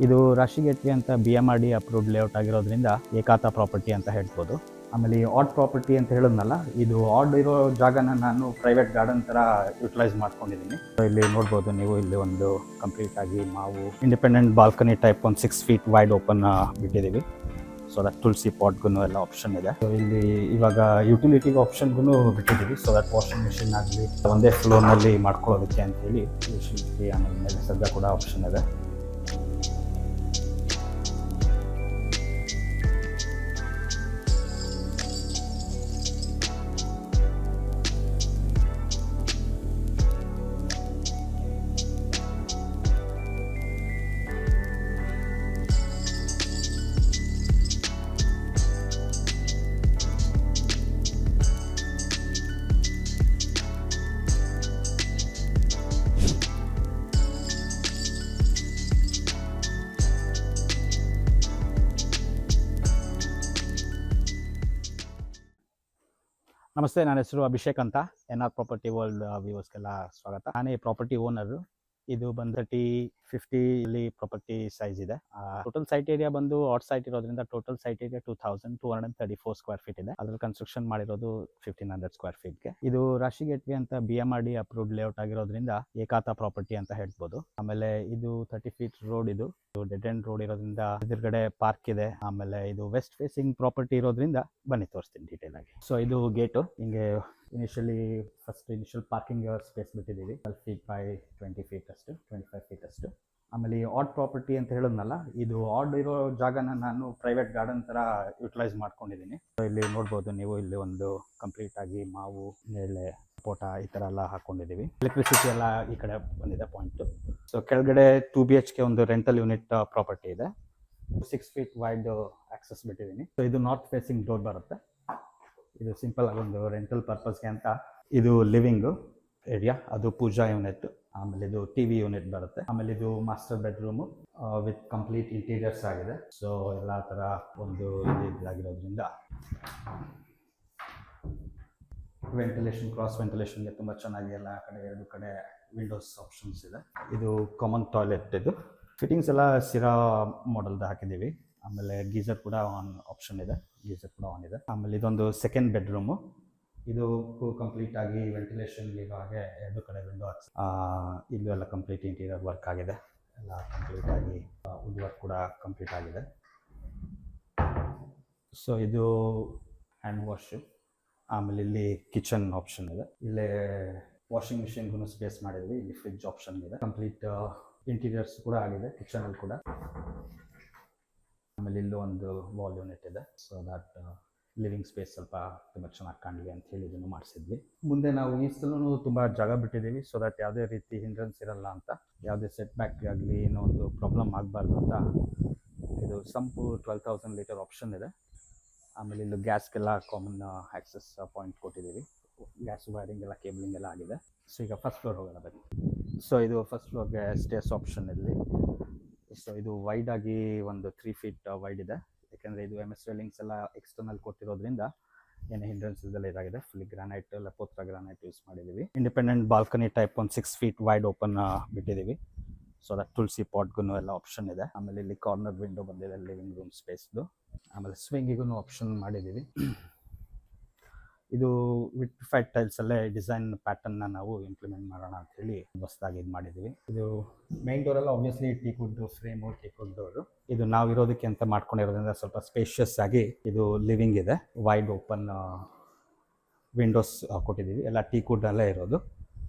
ಇದು ರಾಶಿಗೇಟ್ವಿ ಅಂತ BMRD approved layout ಆಗಿರೋದ್ರಿಂದ ಏಕಾತ ಪ್ರಾಪರ್ಟಿ ಅಂತ ಹೇಳ್ಬೋದು. ಆಮೇಲೆ ಈ ಆಡ್ ಪ್ರಾಪರ್ಟಿ ಅಂತ ಹೇಳಿದ್ನಲ್ಲ, ಇದು ಆಡ್ ಇರೋ ಜಾಗನ ನಾನು ಪ್ರೈವೇಟ್ ಗಾರ್ಡನ್ ಥರ ಯುಟಿಲೈಸ್ ಮಾಡ್ಕೊಂಡಿದ್ದೀನಿ. ಇಲ್ಲಿ ನೋಡ್ಬೋದು ನೀವು, ಇಲ್ಲಿ ಒಂದು ಕಂಪ್ಲೀಟ್ ಆಗಿ ನಾವು ಇಂಡಿಪೆಂಡೆಂಟ್ ಬಾಲ್ಕನಿ ಟೈಪ್ ಒಂದು 6 ಫೀಟ್ ವೈಡ್ ಓಪನ್ ಬಿಟ್ಟಿದ್ದೀವಿ. ಸೊ ದಟ್ ತುಳಸಿ ಪಾಟ್ಗೂ ಎಲ್ಲ ಆಪ್ಷನ್ ಇದೆ. ಸೊ ಇಲ್ಲಿ ಇವಾಗ ಯುಟಿಲಿಟಿಗೆ ಆಪ್ಷನ್ಗೂ ಬಿಟ್ಟಿದ್ದೀವಿ. ಸೊ ದಟ್ ವಾಷಿಂಗ್ ಮಿಷಿನ್ ಆಗಲಿ ಒಂದೇ ಫ್ಲೋರ್ನಲ್ಲಿ ಮಾಡ್ಕೊಳ್ಳೋದಕ್ಕೆ ಅಂತೇಳಿ ಯುಟಿಲಿಟಿ ಆಮೇಲೆ ಮೇಲೆ ಸದ್ಯ ಕೂಡ ಆಪ್ಷನ್ ಇದೆ. ನಮಸ್ತೆ, ನನ್ನ ಹೆಸರು ಅಭಿಷೇಕ್ ಅಂತ. NR ಪ್ರಾಪರ್ಟಿ ವರ್ಲ್ಡ್ ವ್ಯೂವರ್ಸ್ಗೆಲ್ಲ ಸ್ವಾಗತ. ನಾನೇ ಪ್ರಾಪರ್ಟಿ ಓನರು. ಇದು ಬಂದು 50 ಇಲ್ಲಿ ಪ್ರಾಪರ್ಟಿ ಸೈಜ್ ಇದೆ. ಟೋಟಲ್ ಸೈಟ್ ಏರಿಯಾ ಬಂದು ಔಟ್ ಸೈಟ್ ಇರೋದ್ರಿಂದ total site area 2234 square feet ಇದೆ. ಅದ್ರಲ್ಲಿ ಕನ್ಸ್ಟ್ರಕ್ಷನ್ ಮಾಡಿರೋದು 1500 ಸ್ಕ್ವೇರ್ ಫೀಟ್ಗೆ. ಇದು ರಾಶಿಗೇಟ್ವಿ ಅಂತ BMRD ಅಪ್ರೂವ್ಡ್ ಲೇಔಟ್ ಆಗಿರೋದ್ರಿಂದ ಏಕಾತ ಪ್ರಾಪರ್ಟಿ ಅಂತ ಹೇಳ್ಬೋದು. ಆಮೇಲೆ ಇದು 30 ಫೀಟ್ ರೋಡ್, ಇದು ಡೆಡ್ ಎಂಡ್ ರೋಡ್ ಇರೋದ್ರಿಂದ ಎದುರುಗಡೆ ಪಾರ್ಕ್ ಇದೆ. ಆಮೇಲೆ ಇದು ವೆಸ್ಟ್ ಫೇಸಿಂಗ್ ಪ್ರಾಪರ್ಟಿ ಇರೋದ್ರಿಂದ ಬನ್ನಿ ತೋರಿಸ್ತೀನಿ ಡೀಟೇಲ್ ಆಗಿ. ಸೊ ಇದು ಗೇಟು. ಹಿಂಗೆ ಇನಿಷಿಯಲ್ ಪಾರ್ಕಿಂಗ್ ಸ್ಪೇಸ್ ಬಿಟ್ಟಿದ್ದೀವಿ. 12 ಫೀಟ್ ಬೈ 20 ಫೀಟ್ ಅಷ್ಟು, 25 ಫೀಟ್ ಅಷ್ಟು. ಆಮೇಲೆ ಈ ಆಡ್ ಪ್ರಾಪರ್ಟಿ ಅಂತ ಹೇಳಿದ್ನಲ್ಲ, ಇದು ಆಡ್ ಇರೋ ಜಾಗನ ನಾನು ಪ್ರೈವೇಟ್ ಗಾರ್ಡನ್ ಥರ ಯುಟಿಲೈಸ್ ಮಾಡ್ಕೊಂಡಿದ್ದೀನಿ. ಇಲ್ಲಿ ನೋಡ್ಬೋದು ನೀವು, ಇಲ್ಲಿ ಒಂದು ಕಂಪ್ಲೀಟ್ ಆಗಿ ಮಾವು, ನೇರಳೆ, ಸಪೋಟ ಈ ಥರ ಎಲ್ಲ ಹಾಕೊಂಡಿದ್ದೀವಿ. ಎಲೆಕ್ಟ್ರಿಸಿಟಿ ಎಲ್ಲ ಈ ಕಡೆ ಬಂದಿದೆ ಪಾಯಿಂಟ್. ಸೊ ಕೆಳಗಡೆ 2 BHK ಒಂದು ರೆಂಟಲ್ ಯೂನಿಟ್ ಪ್ರಾಪರ್ಟಿ ಇದೆ. 6 ಫೀಟ್ ವೈಡ್ ಆಕ್ಸೆಸ್ ಬಿಟ್ಟಿದ್ದೀನಿ. ಸೊ ಇದು ನಾರ್ತ್ ಫೇಸಿಂಗ್ ಡೋರ್ ಬರುತ್ತೆ. ಇದು ಸಿಂಪಲ್ ಆಗಿ ಒಂದು ರೆಂಟಲ್ ಪರ್ಪಸ್ಗೆ ಅಂತ. ಇದು ಲಿವಿಂಗು ಏರಿಯಾ, ಅದು ಪೂಜಾ ಯೂನಿಟ್. ಆಮೇಲೆ ಇದು TV ಯೂನಿಟ್ ಬರುತ್ತೆ. ಆಮೇಲೆ ಇದು master bedroom with complete interiors ಆಗಿದೆ. ಸೊ ಎಲ್ಲ ಥರ ಒಂದು ಇದಾಗಿರೋದ್ರಿಂದ ವೆಂಟಿಲೇಷನ್, ಕ್ರಾಸ್ ವೆಂಟಿಲೇಷನ್ಗೆ ತುಂಬ ಚೆನ್ನಾಗಿ ಎಲ್ಲ ಕಡೆ 2 ಕಡೆ ವಿಂಡೋಸ್ ಆಪ್ಷನ್ಸ್ ಇದೆ. ಇದು ಕಾಮನ್ ಟಾಯ್ಲೆಟ್. ಇದು ಫಿಟ್ಟಿಂಗ್ಸ್ ಎಲ್ಲ ಸಿರಾ ಮಾಡೆಲ್ದು ಹಾಕಿದ್ದೀವಿ. ಆಮೇಲೆ ಗೀಸರ್ ಕೂಡ ಆನ್ ಆಪ್ಷನ್ ಇದೆ, ಗೀಸರ್ ಕೂಡ ಆನ್ ಇದೆ. ಆಮೇಲೆ ಇದೊಂದು ಸೆಕೆಂಡ್ ಬೆಡ್ರೂಮು. ಇದು ಕಂಪ್ಲೀಟ್ ಆಗಿ ವೆಂಟಿಲೇಷನ್ಗೆ ಹಾಗೆ 2 ಕಡೆ ವಿಂಡೋ ಹಾಕ್ಸಿ. ಇಲ್ಲೂ ಎಲ್ಲ ಕಂಪ್ಲೀಟ್ ಇಂಟೀರಿಯರ್ ವರ್ಕ್ ಆಗಿದೆ. ಎಲ್ಲ ಕಂಪ್ಲೀಟ್ ಆಗಿ ವುಡ್ ವರ್ಕ್ ಕೂಡ ಕಂಪ್ಲೀಟ್ ಆಗಿದೆ. ಸೊ ಇದು ಹ್ಯಾಂಡ್ ವಾಶು. ಆಮೇಲೆ ಇಲ್ಲಿ ಕಿಚನ್ ಆಪ್ಷನ್ ಇದೆ. ಇಲ್ಲೇ ವಾಷಿಂಗ್ ಮಿಷಿನ್ಗೂ ಸ್ಪೇಸ್ ಮಾಡಿದ್ವಿ. ಇಲ್ಲಿ ಫ್ರಿಡ್ಜ್ ಆಪ್ಷನ್ ಇದೆ. ಕಂಪ್ಲೀಟ್ ಇಂಟೀರಿಯರ್ಸ್ ಕೂಡ ಆಗಿದೆ ಕಿಚನಲ್ಲಿ ಕೂಡ. ಆಮೇಲೆ ಇಲ್ಲೂ ಒಂದು ವಾಲ್ ಯೂನಿಟ್ ಇದೆ. ಸೊ ದಟ್ ಲಿವಿಂಗ್ ಸ್ಪೇಸ್ ಸ್ವಲ್ಪ ತುಂಬ ಚೆನ್ನಾಗಿ ಕಾಣಲಿ ಅಂತ ಹೇಳಿ ಇದನ್ನು ಮಾಡಿಸಿದ್ವಿ. ಮುಂದೆ ನಾವು ಈಸ್ಟಲ್ಲೂ ತುಂಬ ಜಾಗ ಬಿಟ್ಟಿದ್ದೀವಿ. ಸೊ ದಟ್ ಯಾವುದೇ ರೀತಿ ಹಿಂಡ್ರೆನ್ಸ್ ಇರಲ್ಲ ಅಂತ, ಯಾವುದೇ ಸೆಟ್ ಬ್ಯಾಕ್ ಆಗಲಿ ಏನೋ ಒಂದು ಪ್ರಾಬ್ಲಮ್ ಆಗಬಾರ್ದು ಅಂತ ಇದು ಸಂಪು 12,000 ಲೀಟರ್ ಆಪ್ಷನ್ ಇದೆ. ಆಮೇಲೆ ಇಲ್ಲಿ ಗ್ಯಾಸ್ಗೆಲ್ಲ ಕಾಮನ್ ಆಕ್ಸೆಸ್ ಪಾಯಿಂಟ್ ಕೊಟ್ಟಿದ್ದೀವಿ. ಗ್ಯಾಸ್ ವೈರಿಂಗ್ ಎಲ್ಲ ಕೇಬಲಿಂಗ್ ಎಲ್ಲ ಆಗಿದೆ. ಸೊ ಈಗ ಫಸ್ಟ್ ಫ್ಲೋರ್ ಹೋಗೋಣ ಬನ್ನಿ. ಸೊ ಇದು ಫಸ್ಟ್ ಫ್ಲೋರ್ಗೆ ಸ್ಟೇರ್ಸ್ ಆಪ್ಷನ್ ಇಲ್ಲಿ. ಸೊ ಇದು ವೈಡ್ ಆಗಿ ಒಂದು 3 ಫೀಟ್ ವೈಡ್ ಇದೆ. ಯಾಕೆಂದರೆ ಇದು MS ರೇಲಿಂಗ್ಸ್ ಎಲ್ಲ ಎಕ್ಸ್ಟರ್ನಲ್ ಕೊಟ್ಟಿರೋದ್ರಿಂದ ಏನು ಹಿಂಡ್ರೆನ್ಸ್ ಇದೆಲ್ಲ ಇದಾಗಿದೆ. ಫುಲ್ ಗ್ರಾನೈಟ್, ಲಪೋತ್ರ ಗ್ರಾನೈಟ್ ಯೂಸ್ ಮಾಡಿದ್ದೀವಿ. ಇಂಡಿಪೆಂಡೆಂಟ್ ಬಾಲ್ಕನಿ ಟೈಪ್ ಒಂದು 6 ಫೀಟ್ ವೈಡ್ ಓಪನ್ ಬಿಟ್ಟಿದ್ದೀವಿ. ಸೊ ದಟ್ ತುಳಸಿ ಪಾಟ್ಗೂ ಎಲ್ಲ ಆಪ್ಷನ್ ಇದೆ. ಆಮೇಲೆ ಇಲ್ಲಿ ಕಾರ್ನರ್ ವಿಂಡೋ ಬಂದಿದೆ ಲಿವಿಂಗ್ ರೂಮ್ ಸ್ಪೇಸ್ದು. ಆಮೇಲೆ ಸ್ವಿಂಗಿಗೂ ಆಪ್ಷನ್ ಮಾಡಿದ್ದೀವಿ. ಇದು ವಿಟ್ರಿಫೈಡ್ ಟೈಲ್ಸಲ್ಲೇ ಡಿಸೈನ್ ಪ್ಯಾಟರ್ನ್ನ ನಾವು ಇಂಪ್ಲಿಮೆಂಟ್ ಮಾಡೋಣ ಅಂತ ಹೇಳಿ ಹೊಸದಾಗಿ ಇದು ಮಾಡಿದ್ದೀವಿ. ಇದು ಮೇನ್ ಡೋರೆಲ್ಲ obviously teakwood frame, teakwood door. ಇದು ನಾವು ಇರೋದಕ್ಕೆ ಅಂತ ಮಾಡ್ಕೊಂಡಿರೋದ್ರಿಂದ ಸ್ವಲ್ಪ ಸ್ಪೇಷಿಯಸ್ ಆಗಿ ಇದು ಲಿವಿಂಗ್ ಇದೆ. ವೈಡ್ ಓಪನ್ ವಿಂಡೋಸ್ ಕೊಟ್ಟಿದ್ದೀವಿ. ಎಲ್ಲ ಟೀಕ್ವುಡ್ಡಲ್ಲೇ ಇರೋದು.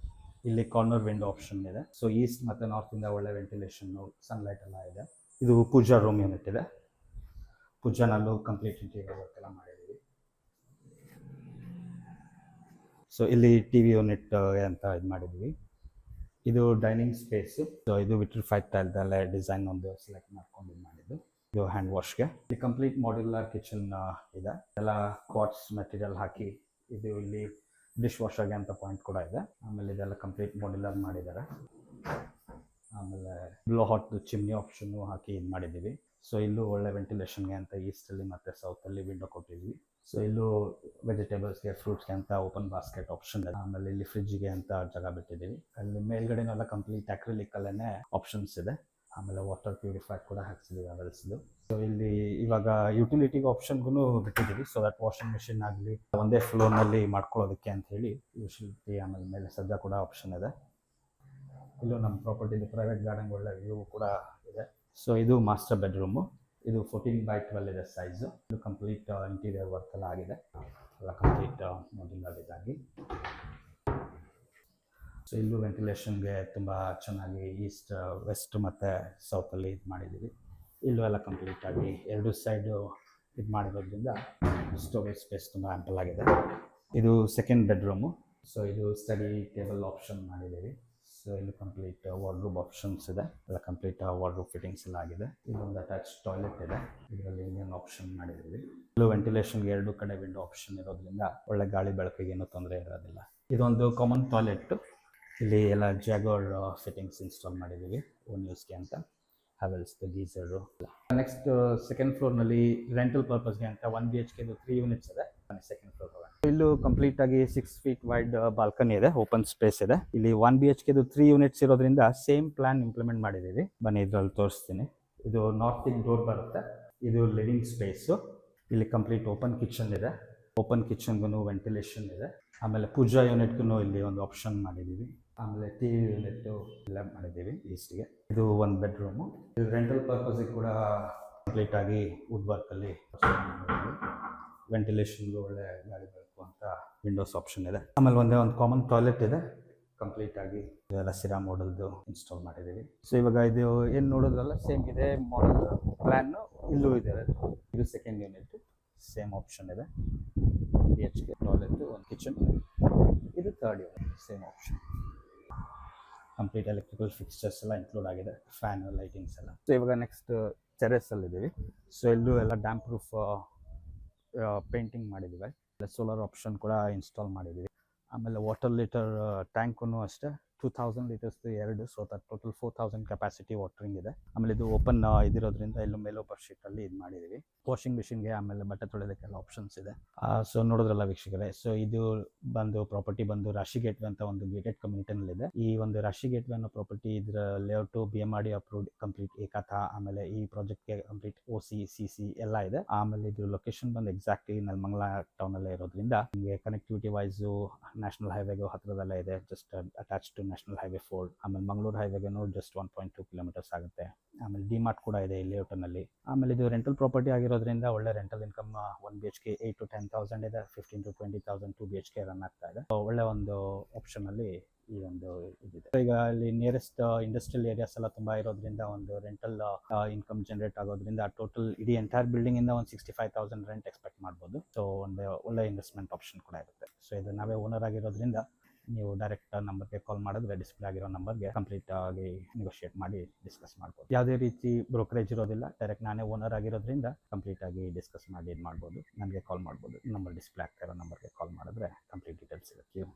ಇಲ್ಲಿ ಕಾರ್ನರ್ ವಿಂಡೋ ಆಪ್ಷನ್ ಇದೆ. ಸೊ ಈಸ್ಟ್ ಮತ್ತು ನಾರ್ತಿಂದ ಒಳ್ಳೆ ವೆಂಟಿಲೇಷನ್ನು, ಸನ್ಲೈಟ್ ಎಲ್ಲ ಇದೆ. ಇದು ಪೂಜಾ ರೂಮ್ ಯೂನಿಟ್ ಇದೆ. ಪೂಜಾನಲ್ಲೂ ಕಂಪ್ಲೀಟ್ ಇಂಟೀರಿಯರ್ ವರ್ಕ್ ಎಲ್ಲ ಮಾಡಿದ್ದೀವಿ. ಸೊ ಇಲ್ಲಿ TV ಯೂನಿಟ್ ಅಂತ ಇದು ಮಾಡಿದ್ವಿ. ಇದು ಡೈನಿಂಗ್ ಸ್ಪೇಸು. ಸೊ ಇದು ವಿಟ್ರಿಫೈಡ್ ಟೈಲ್ದಲ್ಲೇ ಡಿಸೈನ್ ಒಂದು ಸೆಲೆಕ್ಟ್ ಮಾಡ್ಕೊಂಡು ಇದು ಮಾಡಿದ್ದು. ಇದು ಹ್ಯಾಂಡ್ ವಾಶ್ಗೆ. ಇಲ್ಲಿ ಕಂಪ್ಲೀಟ್ ಮಾಡ್ಯುಲರ್ ಕಿಚನ್ ಇದೆ. ಎಲ್ಲ ಕ್ವಾರ್ಟ್ಸ್ ಮೆಟೀರಿಯಲ್ ಹಾಕಿ, ಇದು ಇಲ್ಲಿ ಡಿಶ್ ವಾಷರ್ಗೆ ಅಂತ ಪಾಯಿಂಟ್ ಕೂಡ ಇದೆ. ಆಮೇಲೆ ಇದೆಲ್ಲ ಕಂಪ್ಲೀಟ್ ಮಾಡ್ಯುಲರ್ ಮಾಡಿದ್ದಾರೆ. ಆಮೇಲೆ ಬ್ಲೋ ಹಾಟ್ ಚಿಮ್ನಿ ಆಪ್ಷನ್ನು ಹಾಕಿ ಇದು ಮಾಡಿದ್ದೀವಿ. ಸೊ ಇಲ್ಲೂ ಒಳ್ಳೆ ವೆಂಟಿಲೇಷನ್ಗೆ ಅಂತ ಈಸ್ಟಲ್ಲಿ ಮತ್ತು ಸೌತಲ್ಲಿ ವಿಂಡೋ ಕೊಟ್ಟಿದ್ವಿ. ಸೊ ಇಲ್ಲೂ ವೆಜಿಟೇಬಲ್ಸ್ಗೆ, ಫ್ರೂಟ್ಸ್ಗೆ ಅಂತ ಓಪನ್ ಬಾಸ್ಕೆಟ್ ಆಪ್ಷನ್ ಇದೆ. ಆಮೇಲೆ ಇಲ್ಲಿ ಫ್ರಿಡ್ಜ್ಗೆ ಅಂತ ಜಾಗ ಬಿಟ್ಟಿದ್ದೀವಿ. ಅಲ್ಲಿ ಮೇಲ್ಗಡೆನೆಲ್ಲ ಕಂಪ್ಲೀಟ್ ಅಕ್ರಿಲಿಕ್ ಅಲ್ಲೇ ಆಪ್ಷನ್ಸ್ ಇದೆ. ಆಮೇಲೆ ವಾಟರ್ ಪ್ಯೂರಿಫೈ ಕೂಡ ಹಾಕ್ಸಿದ್ದೀವಿ ಅವೆಲ್ಸ್ದು. ಸೊ ಇಲ್ಲಿ ಇವಾಗ ಯುಟಿಲಿಟಿಗೆ ಆಪ್ಷನ್ಗೂ ಬಿಟ್ಟಿದ್ದೀವಿ, ಸೊ ದಟ್ ವಾಷಿಂಗ್ ಮಿಷಿನ್ ಆಗಲಿ ಒಂದೇ ಫ್ಲೋರ್ನಲ್ಲಿ ಮಾಡ್ಕೊಳ್ಳೋದಕ್ಕೆ ಅಂತ ಹೇಳಿ ಯುಟಿಲಿಟಿ. ಆಮೇಲೆ ಮೇಲೆ ಸದ್ಯ ಕೂಡ ಆಪ್ಷನ್ ಇದೆ. ಇಲ್ಲೂ ನಮ್ಮ ಪ್ರಾಪರ್ಟಿದು ಪ್ರೈವೇಟ್ ಗಾರ್ಡನ್ ಒಳ್ಳೆ ವ್ಯೂ ಕೂಡ ಇದೆ. ಸೊ ಇದು ಮಾಸ್ಟರ್ ಬೆಡ್ರೂಮು. ಇದು 14x12 ಇದೆ ಸೈಜು. ಇದು ಕಂಪ್ಲೀಟ್ ಇಂಟೀರಿಯರ್ ವರ್ಕ್ ಎಲ್ಲ ಆಗಿದೆ, ಎಲ್ಲ ಕಂಪ್ಲೀಟ್ ಮಾಡ್ಯುಲರ್ ಇದಾಗಿ. ಸೊ ಇಲ್ಲೂ ವೆಂಟಿಲೇಷನ್ಗೆ ತುಂಬ ಚೆನ್ನಾಗಿ ಈಸ್ಟ್ ವೆಸ್ಟ್ ಮತ್ತು ಸೌತಲ್ಲಿ ಇದು ಮಾಡಿದ್ದೀವಿ. ಇಲ್ಲೂ ಎಲ್ಲ ಕಂಪ್ಲೀಟಾಗಿ ಎರಡು ಸೈಡು ಇದು ಮಾಡಿರೋದ್ರಿಂದ ಸ್ಟೋರೇಜ್ ಸ್ಪೇಸ್ ತುಂಬ ಆ್ಯಂಪಲ್ ಆಗಿದೆ. ಇದು ಸೆಕೆಂಡ್ ಬೆಡ್ರೂಮು. ಸೊ ಇದು ಸ್ಟಡಿ ಟೇಬಲ್ ಆಪ್ಷನ್ ಮಾಡಿದ್ದೀವಿ. ಸೊ ಇಲ್ಲಿ ಕಂಪ್ಲೀಟ್ ವಾರ್ಡ್ರೂಬ್ ಆಪ್ಷನ್ಸ್ ಇದೆ, ಎಲ್ಲ ಕಂಪ್ಲೀಟ್ ವಾರ್ಡ್ರೂಬ್ ಫಿಟ್ಟಿಂಗ್ಸ್ ಎಲ್ಲ ಆಗಿದೆ. ಇಲ್ಲೊಂದು ಅಟ್ಯಾಚ್ ಟಾಯ್ಲೆಟ್ ಇದೆ, ಇದರಲ್ಲಿ ಇಂಡಿಯನ್ ಆಪ್ಷನ್ ಮಾಡಿದ್ದೀವಿ. ಇಲ್ಲೂ ವೆಂಟಿಲೇಷನ್ಗೆ ಎರಡು ಕಡೆ ವಿಂಡೋ ಆಪ್ಷನ್ ಇರೋದ್ರಿಂದ ಒಳ್ಳೆ ಗಾಳಿ ಬೆಳಕಿಗೆ ಏನೂ ತೊಂದರೆ ಇರೋದಿಲ್ಲ. ಇದೊಂದು ಕಾಮನ್ ಟಾಯ್ಲೆಟ್. ಇಲ್ಲಿ ಎಲ್ಲ ಜಾಗೋರ್ ಫಿಟ್ಟಿಂಗ್ಸ್ ಇನ್ಸ್ಟಾಲ್ ಮಾಡಿದ್ದೀವಿ ಓನ್ ಯೂಸ್ಗೆ ಅಂತ. ಹ್ಯಾವೆಲ್ಸ್ದು ಗೀಸರು. ನೆಕ್ಸ್ಟ್ ಸೆಕೆಂಡ್ ಫ್ಲೋರ್ನಲ್ಲಿ ರೆಂಟಲ್ ಪರ್ಪಸ್ಗೆ ಅಂತ 1 BHK 3 ಯೂನಿಟ್ಸ್ ಇದೆ. ಸೆಕೆಂಡ್ ಫ್ಲೋರ್ ಇಲ್ಲೂ ಕಂಪ್ಲೀಟ್ ಆಗಿ 6 feet ವೈಡ್ ಬಾಲ್ಕನಿ ಇದೆ, ಓಪನ್ ಸ್ಪೇಸ್ ಇದೆ. ಇಲ್ಲಿ 1 BHK 3 ಯೂನಿಟ್ಸ್ ಇರೋದ್ರಿಂದ ಸೇಮ್ ಪ್ಲಾನ್ ಇಂಪ್ಲಿಮೆಂಟ್ ಮಾಡಿದ್ದೀವಿ. ಬನ್ನಿ ಇದ್ರಲ್ಲಿ ತೋರಿಸ್ತೀನಿ. ಇದು ನಾರ್ತಿಗೆ ಡೋರ್ ಬರುತ್ತೆ. ಇದು ಲಿವಿಂಗ್ ಸ್ಪೇಸು. ಇಲ್ಲಿ ಕಂಪ್ಲೀಟ್ ಓಪನ್ ಕಿಚನ್ ಇದೆ. ಓಪನ್ ಕಿಚನ್ಗೂ ವೆಂಟಿಲೇಷನ್ ಇದೆ. ಆಮೇಲೆ ಪೂಜಾ ಯೂನಿಟ್ಗೂ ಇಲ್ಲಿ ಒಂದು ಆಪ್ಷನ್ ಮಾಡಿದ್ದೀವಿ. ಆಮೇಲೆ TV ಯೂನಿಟ್ಟು ಎಲ್ಲ ಮಾಡಿದ್ದೀವಿ ಈಸ್ಟ್ಗೆ. ಇದು ಒಂದು ಬೆಡ್ರೂಮು. ಇದು ರೆಂಟಲ್ ಪರ್ಪಸ್ಗೆ ಕೂಡ ಕಂಪ್ಲೀಟಾಗಿ ವುಡ್ ವರ್ಕಲ್ಲಿ ವೆಂಟಿಲೇಷನ್ಗೂ ಒಳ್ಳೆ ಗಾಳಿ ಬೆಳಕು ಅಂತ ವಿಂಡೋಸ್ ಆಪ್ಷನ್ ಇದೆ. ಆಮೇಲೆ ಒಂದೇ ಒಂದು ಕಾಮನ್ ಟಾಯ್ಲೆಟ್ ಇದೆ. ಕಂಪ್ಲೀಟಾಗಿ ಇದೆಲ್ಲ ಸಿರಾ ಮಾಡೆಲ್ದು ಇನ್ಸ್ಟಾಲ್ ಮಾಡಿದ್ದೀವಿ. ಸೊ ಇವಾಗ ಇದು ಏನು ನೋಡೋದ್ರಲ್ಲ ಸೇಮ್ ಇದೆ ಮಾಡೆಲ್ ಪ್ಲ್ಯಾನು ಇಲ್ಲೂ ಇದೆ. ಇದು ಸೆಕೆಂಡ್ ಯೂನಿಟ್, ಸೇಮ್ ಆಪ್ಷನ್ ಇದೆ. 1 BHK ಟಾಯ್ಲೆಟ್, ಒಂದು ಕಿಚನ್. ಇದು third unit, same option. Complete electrical fixtures ಎಲ್ಲ ಇನ್ಕ್ಲೂಡ್ ಆಗಿದೆ, ಫ್ಯಾನ್ ಲೈಟಿಂಗ್ಸ್ ಎಲ್ಲ. ಸೊ ಇವಾಗ ನೆಕ್ಸ್ಟ್ ಟೆರೆಸಲ್ಲಿದ್ದೀವಿ. ಸೊ ಇಲ್ಲೂ ಎಲ್ಲ ಡ್ಯಾಮ್ ಪ್ರೂಫ್ ಪೇಂಟಿಂಗ್ ಮಾಡಿದ್ದೀವಿ. ಸೋಲಾರ್ ಆಪ್ಷನ್ ಕೂಡ ಇನ್ಸ್ಟಾಲ್ ಮಾಡಿದ್ದೀವಿ. ಆಮೇಲೆ ವಾಟರ್ ಲೀಟರ್ ಟ್ಯಾಂಕೂ ಅಷ್ಟೇ 2000 ಲೀಟರ್ಸ್ದು ಎರಡು. ಸೊ ಟೋಟಲ್ 4000 ಕೆಪಾಸಿಟಿ ವಾಟರಿಂಗ್ ಇದೆ. ಆಮೇಲೆ ಇದು ಓಪನ್ ಇದಿರೋದ್ರಿಂದ ಇಲ್ಲೂ ಮೇಲೋಪರ್ ಶೀಟಲ್ಲಿ ಇದು ಮಾಡಿದ್ದೀವಿ. ವಾಷಿಂಗ್ ಮಿಷಿನ್ಗೆ ಆಮೇಲೆ ಬಟ್ಟೆ ತೊಳೆಯೋದಕ್ಕೆಲ್ಲ ಆಪ್ಷನ್ಸ್ ಇದೆ. ಸೊ ನೋಡೋದ್ರಲ್ಲ ವೀಕ್ಷಕರೇ. ಸೊ ಇದು ಬಂದು ಪ್ರಾಪರ್ಟಿ ಬಂದು ರಾಶಿ ಗೇಟ್ವೆ ಅಂತ ಒಂದು ಗೇಟೆಡ್ ಕಮ್ಯುನಿಟಿನಲ್ಲಿದೆ. ಈ ಒಂದು ರಾಶಿ ಗೇಟ್ವೆ ಅನ್ನೋ ಪ್ರಾಪರ್ಟಿ ಇದರ ಲೇಔಟು BMRD ಅಪ್ರೂವ್ಡ್ ಕಂಪ್ಲೀಟ್ ಏಕತಾ. ಆಮೇಲೆ ಈ ಪ್ರಾಜೆಕ್ಟ್ಗೆ ಕಂಪ್ಲೀಟ್ OC CC ಎಲ್ಲ ಇದೆ. ಆಮೇಲೆ ಇದು ಲೊಕೇಶನ್ ಬಂದು ಎಕ್ಸಾಕ್ಟ್ಲಿ ನೆಲಮಂಗಲ ಟೌನಲ್ಲೇ ಇರೋದ್ರಿಂದ ನಿಮಗೆ ಕನೆಕ್ಟಿವಿಟಿ ವೈಸು ನ್ಯಾಷನಲ್ ಹೈವೇಗೂ ಹತ್ತಿರದಲ್ಲೇ ಇದೆ. Just attach to national highway 4. ಆಮೇಲೆ ಮಂಗಳೂರು ಹೈವೇಗೂ ಜಸ್ಟ್ 1.2 ಕಿಲೋಮೀಟರ್ಸ್ ಆಗುತ್ತೆ. ಆಮೇಲೆ ಡಿಮಾರ್ಟ್ ಕೂಡ ಇದೆ ಇಲ್ಲಿ ಲೇಔಟಲ್ಲಿ. ಆಮೇಲೆ ಇದು ರೆಂಟಲ್ ಪ್ರಾಪರ್ಟಿ ಆಗಿರೋದ್ರಿಂದ ಒಳ್ಳೆ ರೆಂಟಲ್ ಇನ್ಕಮ್ 1 BHK 8 to 10,000 ಇದೆ. 15 to 20,000 2 BHK ರನ್ ಆಗ್ತಾ ಇದೆ. ಒಳ್ಳೆ ಒಂದು ಆಪ್ಷನಲ್ಲಿ ಈ ಒಂದು ಇದಿದೆ. ಈಗ ಅಲ್ಲಿ ನಿಯರೆಸ್ಟ್ ಇಂಡಸ್ಟ್ರಿಯಲ್ ಏರಿಯಾಸ್ ಎಲ್ಲ ತುಂಬ ಇರೋದ್ರಿಂದ ಒಂದು ರೆಂಟಲ್ ಇನ್ಕಮ್ ಜನರೇಟ್ ಆಗೋದ್ರಿಂದ ಟೋಟಲ್ ಇಡೀ ಎಂಟೈರ್ ಬಿಲ್ಡಿಂಗ್ ಇಂದ ಒಂದು 65,000 ರೆಂಟ್ ಎಕ್ಸ್ಪೆಕ್ಟ್ ಮಾಡ್ಬೋದು. ಸೊ ಒಂದು ಒಳ್ಳೆ ಇನ್ವೆಸ್ಟ್ಮೆಂಟ್ ಆಪ್ಷನ್ ಕೂಡ ಇರುತ್ತೆ. ಸೊ ಇದು ನಾವೇ ಓನರ್ ಆಗಿರೋದ್ರಿಂದ ನೀವು ಡೈರೆಕ್ಟ್ ನಂಬರ್ಗೆ ಕಾಲ್ ಮಾಡಿದ್ರೆ ಡಿಸ್ಪ್ಲೇ ಆಗಿರೋ ನಂಬರ್ಗೆ ಕಂಪ್ಲೀಟ್ ಆಗಿ ನೆಗೋಷಿಯೇಟ್ ಮಾಡಿ ಡಿಸ್ಕಸ್ ಮಾಡ್ಬೋದು. ಯಾವುದೇ ರೀತಿ ಬ್ರೋಕರೇಜ್ ಇರೋದಿಲ್ಲ. ಡೈರೆಕ್ಟ್ ನಾನೇ ಓನರ್ ಆಗಿರೋದ್ರಿಂದ ಕಂಪ್ಲೀಟ್ ಆಗಿ ಡಿಸ್ಕಸ್ ಮಾಡಿ ಇದು ಮಾಡ್ಬೋದು. ನನಗೆ ಕಾಲ್ ಮಾಡ್ಬೋದು. ನಂಬರ್ ಡಿಸ್ಪ್ಲೇ ಆಗ್ತಾ ಇರೋ ನಂಬರ್ಗೆ ಕಾಲ್ ಮಾಡಿದ್ರೆ ಕಂಪ್ಲೀಟ್ ಡೀಟೇಲ್ಸ್ ಸಿಗುತ್ತೆ.